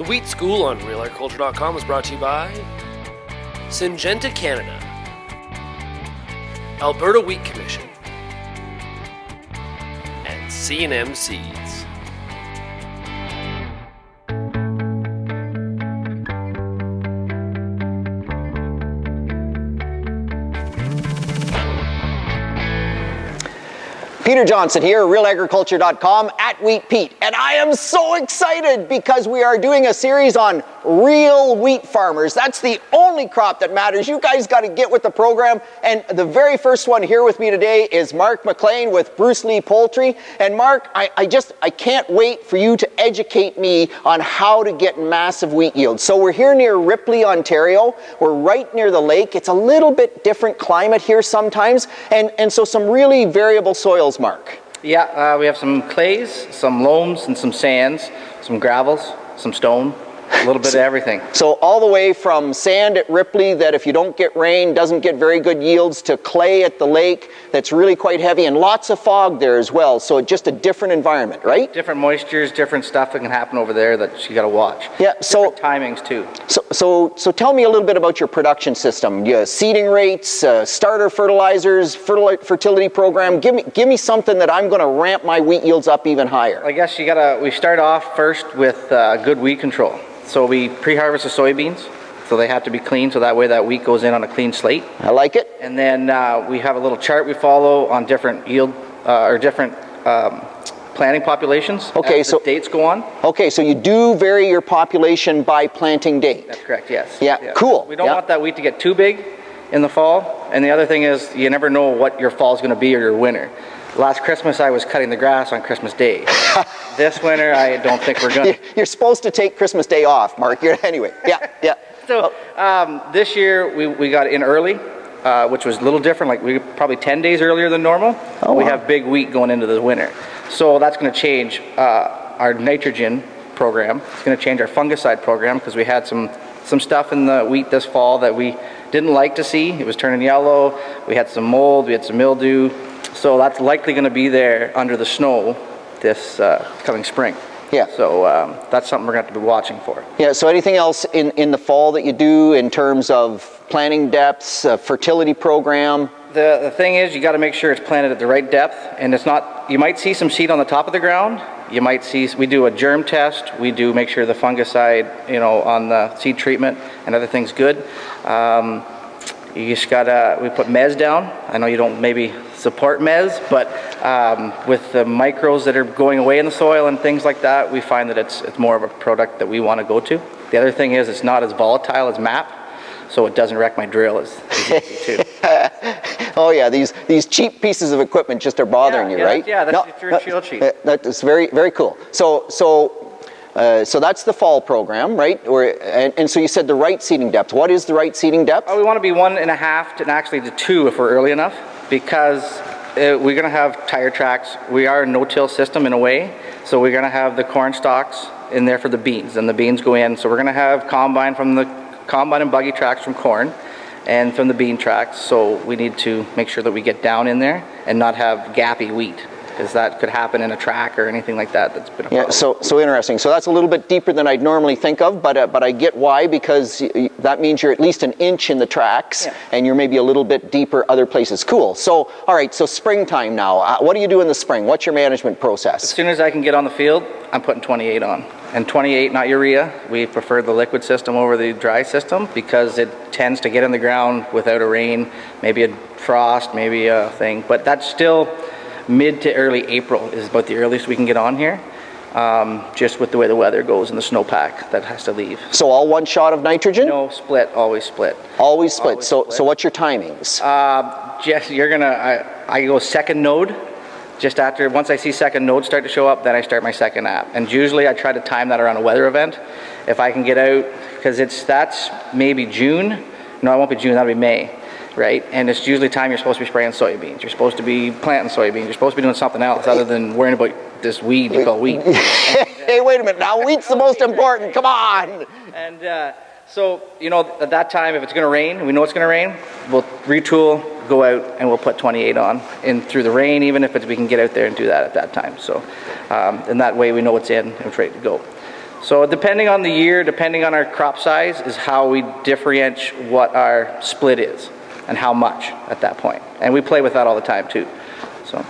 Wheat School on RealAgriculture.com is brought to you by Syngenta Canada, Alberta Wheat Commission, and C&M Seeds. Peter Johnson here, RealAgriculture.com, at Wheat Pete, and I am so excited because we are doing a series on real wheat farmers. That's the only crop that matters. You guys got to get with the program, and the very first one here with me today is Mark McLean with Bruce Lee Poultry. And Mark, I can't wait for you to educate me on how to get massive wheat yields. So we're here near Ripley, Ontario. We're right near the lake. It's a little bit different climate here sometimes, and so some really variable soils, Mark. Yeah, we have some clays, some loams, and some sands, some gravels, some stone, a little bit of everything. So all the way from sand at Ripley that if you don't get rain doesn't get very good yields, to clay at the lake that's really quite heavy, and lots of fog there as well. So just a different environment, right? Different moistures, different stuff that can happen over there that you got to watch. Yeah. So different timings too. So tell me a little bit about your production system. Seeding rates, starter fertilizers, fertility program. Give me something that I'm going to ramp my wheat yields up even higher. I guess we start off first with good weed control. So we pre-harvest the soybeans, so they have to be clean, so that way that wheat goes in on a clean slate. I like it. And then we have a little chart we follow on different yield or different planting populations. Okay, as the dates go on. Okay, so you do vary your population by planting date. That's correct. Yes. Yeah. Cool. We don't want that wheat to get too big in the fall. And the other thing is, you never know what your fall is going to be or your winter. Last Christmas, I was cutting the grass on Christmas Day. This winter, I don't think we're going to. You're supposed to take Christmas Day off, Mark. Anyway, yeah. So this year, we got in early, which was a little different. Like we probably 10 days earlier than normal. Oh, wow. We have big wheat going into the winter. So that's going to change our nitrogen program. It's going to change our fungicide program because we had some stuff in the wheat this fall that we didn't like to see. It was turning yellow. We had some mold. We had some mildew. So that's likely going to be there under the snow this coming spring. Yeah. So that's something we're going to have to be watching for. Yeah, so anything else in the fall that you do in terms of planting depths, fertility program? The thing is, you got to make sure it's planted at the right depth, and it's not, you might see some seed on the top of the ground. You might see, we do a germ test. We do make sure the fungicide, on the seed treatment and other things good. You just gotta, we put mez down. I know you don't maybe support mez, but with the micros that are going away in the soil and things like that, we find that it's more of a product that we want to go to. The other thing is, it's not as volatile as MAP, so it doesn't wreck my drill as easy too. Oh yeah, these cheap pieces of equipment just are bothering you, right? Yeah, that's your drill cheap. That is very, very cool. So that's the fall program, right? And so you said the right seeding depth. What is the right seeding depth? We want to be 1.5 to actually to 2 if we're early enough, because we're going to have tire tracks. We are a no-till system in a way, so we're going to have the corn stalks in there for the beans, and the beans go in. So we're going to have combine and buggy tracks from corn and from the bean tracks. So we need to make sure that we get down in there and not have gappy wheat, because that could happen in a track or anything like that. That's been a problem. Yeah, so interesting. So that's a little bit deeper than I'd normally think of, but I get why, because that means you're at least an inch in the tracks, and you're maybe a little bit deeper other places. Cool. So, all right, so springtime now. What do you do in the spring? What's your management process? As soon as I can get on the field, I'm putting 28 on. And 28, not urea. We prefer the liquid system over the dry system because it tends to get in the ground without a rain, maybe a frost, maybe a thing. But that's still mid to early April is about the earliest we can get on here, just with the way the weather goes and the snowpack that has to leave. So all one shot of nitrogen? No, split, always split. Always split. So what's your timings? Jess, I go second node. Just after, once I see second node start to show up, then I start my second app. And usually I try to time that around a weather event. If I can get out, because that's maybe June. No, it won't be June, that'll be May. Right? And it's usually time you're supposed to be spraying soybeans. You're supposed to be planting soybeans. You're supposed to be doing something else other than worrying about this weed you call wheat. Hey, wait a minute now. Wheat's the most important. Come on. And so, at that time, if it's going to rain, we know it's going to rain, we'll retool, go out, and we'll put 28 on in through the rain, even if we can get out there and do that at that time. So, in that way, we know it's in and it's ready to go. So depending on the year, depending on our crop size, is how we differentiate what our split is and how much at that point. And we play with that all the time too.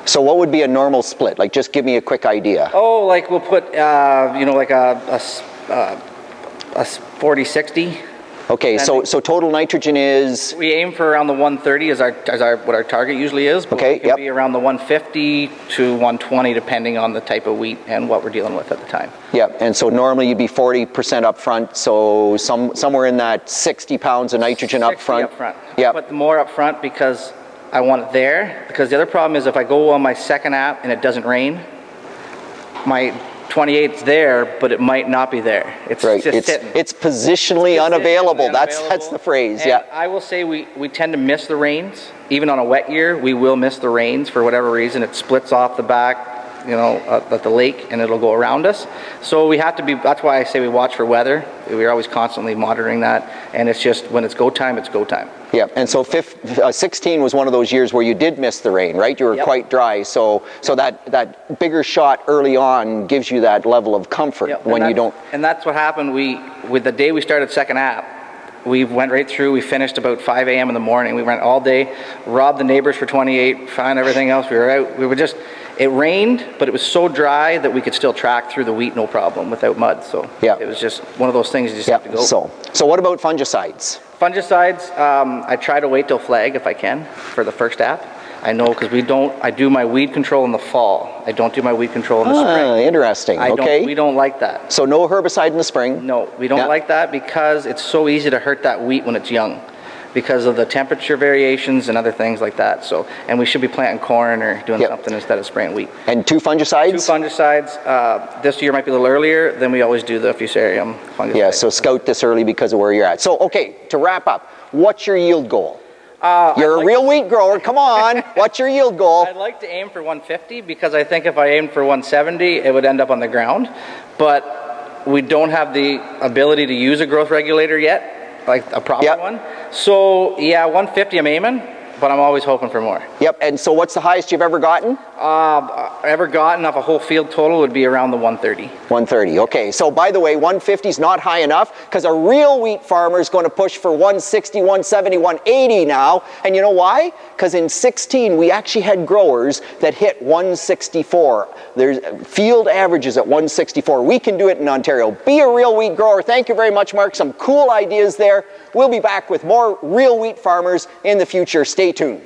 So what would be a normal split? Like, just give me a quick idea. Oh, like we'll put, like a 40-60. Okay, so total nitrogen is? We aim for around the 130 as what our target usually is. But Okay, it can be around the 150 to 120 depending on the type of wheat and what we're dealing with at the time. Yeah, and so normally you'd be 40% up front, so somewhere in that 60 pounds of nitrogen up front. 60 up front. Yeah. I put more up front because I want it there. Because the other problem is if I go on my second app and it doesn't rain, my 28's there, but it might not be there. It's right. just sitting. It's positionally unavailable. That's the phrase. And yeah. I will say we tend to miss the rains. Even on a wet year, we will miss the rains for whatever reason. It splits off the back, at the lake, and it'll go around us. So we have to be. That's why I say we watch for weather. We're always constantly monitoring that, and it's just when it's go time, it's go time. Yeah, and so 16 was one of those years where you did miss the rain, right? You were quite dry, so that bigger shot early on gives you that level of comfort when you don't. And that's what happened. With the day we started second app, we went right through. We finished about 5 a.m. in the morning. We went all day, robbed the neighbors for 28, found everything else. We were out. We were just. It rained, but it was so dry that we could still track through the wheat no problem without mud. So it was just one of those things you just have to go. So what about fungicides? Fungicides, I try to wait till flag if I can for the first app. I know because I do my weed control in the fall. I don't do my weed control in the spring. Interesting. We don't like that. So no herbicide in the spring? No, we don't like that because it's so easy to hurt that wheat when it's young, because of the temperature variations and other things like that. So, and we should be planting corn or doing something instead of spraying wheat. And 2 fungicides? 2 fungicides. This year might be a little earlier than we always do the fusarium fungicide. Yeah, so scout this early because of where you're at. So, okay, to wrap up, what's your yield goal? You're a real wheat grower, come on. What's your yield goal? I'd like to aim for 150 because I think if I aimed for 170, it would end up on the ground. But we don't have the ability to use a growth regulator yet, like a proper one. So, 150 I'm aiming, but I'm always hoping for more. Yep, and so what's the highest you've ever gotten? Ever gotten off a whole field total would be around the 130. 130, okay. So by the way, 150 is not high enough because a real wheat farmer is going to push for 160, 170, 180 now. And you know why? Because in 16, we actually had growers that hit 164. There's field averages at 164. We can do it in Ontario. Be a real wheat grower. Thank you very much, Mark. Some cool ideas there. We'll be back with more real wheat farmers in the future. Stay tuned.